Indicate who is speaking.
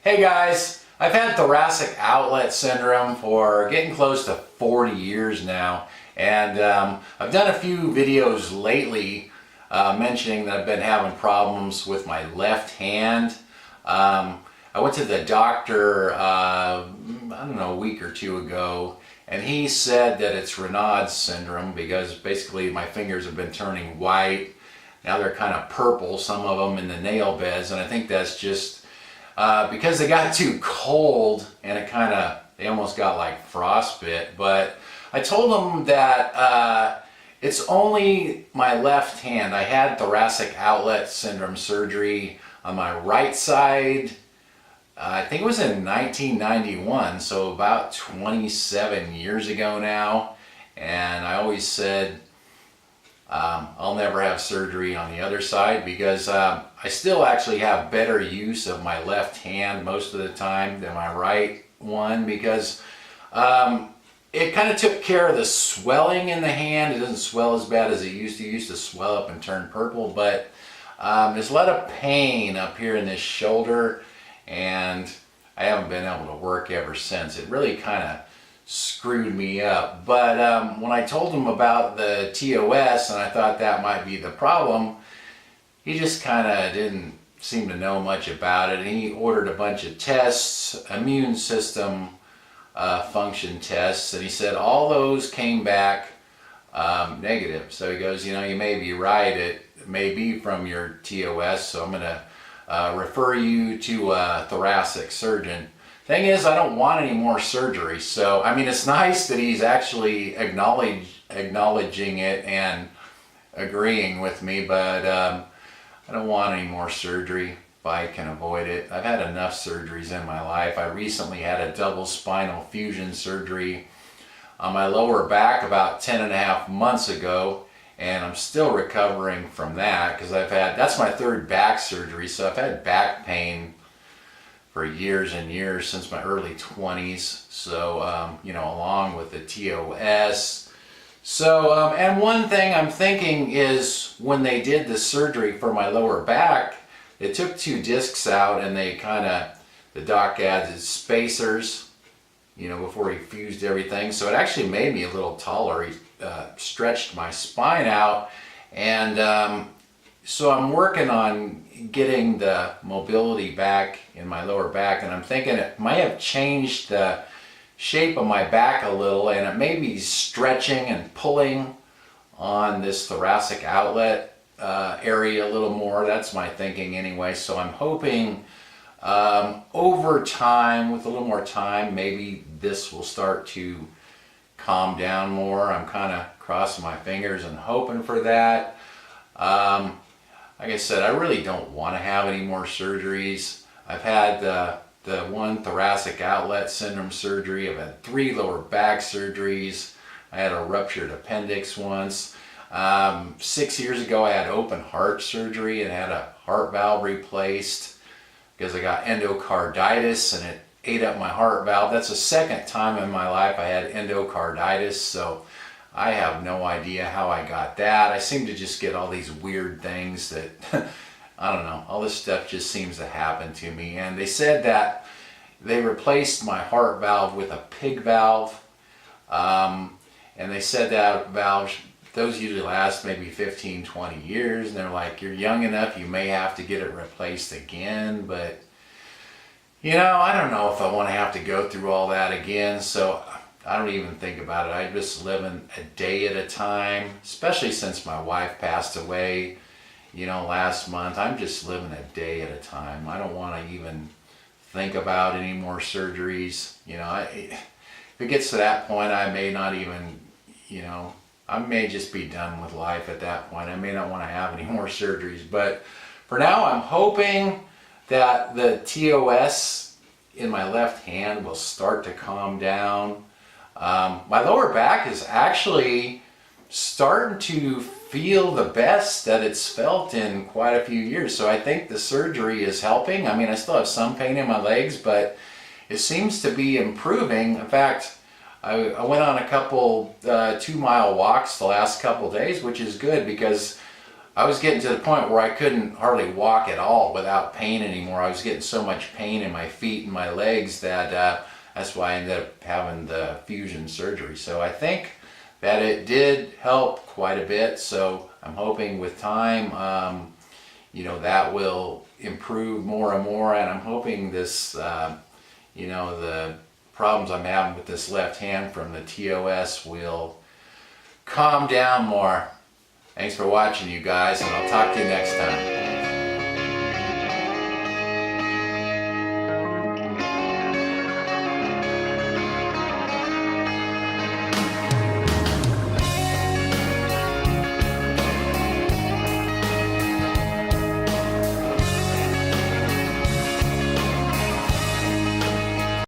Speaker 1: Hey guys, I've had thoracic outlet syndrome for getting close to 40 years now, and I've done a few videos lately mentioning that I've been having problems with my left hand. I went to the doctor, I don't know, a week or two ago, and he said that it's Raynaud's syndrome because basically my fingers have been turning white. Now they're kind of purple, some of them in the nail beds, and I think that's just because they got too cold and they almost got like frostbite. But I told them that it's only my left hand. I had thoracic outlet syndrome surgery on my right side. I think it was in 1991, so about 27 years ago now. And I always said I'll never have surgery on the other side because I still actually have better use of my left hand most of the time than my right one, because it kind of took care of the swelling in the hand. It doesn't swell as bad as it used to. It used to swell up and turn purple, but there's a lot of pain up here in this shoulder, and I haven't been able to work ever since. It really kind of screwed me up. But when I told him about the TOS and I thought that might be the problem, he just kind of didn't seem to know much about it, and he ordered a bunch of tests, immune system function tests, and he said all those came back negative. So he goes, you know, you may be right, it may be from your TOS, so I'm going to refer you to a thoracic surgeon. Thing is, I don't want any more surgery. So, I mean, it's nice that he's actually acknowledging it and agreeing with me, but I don't want any more surgery if I can avoid it. I've had enough surgeries in my life. I recently had a double spinal fusion surgery on my lower back about 10.5 months ago, and I'm still recovering from that because that's my third back surgery, so I've had back pain for years and years, since my early 20s. So, you know, along with the TOS. So, and one thing I'm thinking is when they did the surgery for my lower back, they took 2 discs out and the doc added spacers, you know, before he fused everything. So it actually made me a little taller. He stretched my spine out, and so I'm working on getting the mobility back in my lower back, and I'm thinking it might have changed the shape of my back a little, and it may be stretching and pulling on this thoracic outlet area a little more. That's my thinking anyway. So I'm hoping over time, with a little more time, maybe this will start to calm down more. I'm kind of crossing my fingers and hoping for that. Like I said, I really don't want to have any more surgeries. I've had the one thoracic outlet syndrome surgery. I've had 3 lower back surgeries. I had a ruptured appendix once. 6 years ago, I had open heart surgery and had a heart valve replaced because I got endocarditis and it ate up my heart valve. That's the second time in my life I had endocarditis, so I have no idea how I got that. I seem to just get all these weird things that, I don't know, all this stuff just seems to happen to me. And they said that they replaced my heart valve with a pig valve. And they said that valves, those usually last maybe 15, 20 years. And they're like, you're young enough, you may have to get it replaced again. But, you know, I don't know if I want to have to go through all that again. So I don't even think about it. I just live in a day at a time, especially since my wife passed away, you know, last month. I'm just living a day at a time. I don't want to even think about any more surgeries. You know, if it gets to that point, I may not even, you know, I may just be done with life at that point. I may not want to have any more surgeries. But for now, I'm hoping that the TOS in my left hand will start to calm down. My lower back is actually starting to feel the best that it's felt in quite a few years. So I think the surgery is helping. I mean, I still have some pain in my legs, but it seems to be improving. In fact, I went on a couple 2-mile walks the last couple days, which is good because I was getting to the point where I couldn't hardly walk at all without pain anymore. I was getting so much pain in my feet and my legs that that's why I ended up having the fusion surgery. So I think that it did help quite a bit. So I'm hoping with time, you know, that will improve more and more. And I'm hoping this, you know, the problems I'm having with this left hand from the TOS will calm down more. Thanks for watching, you guys, and I'll talk to you next time.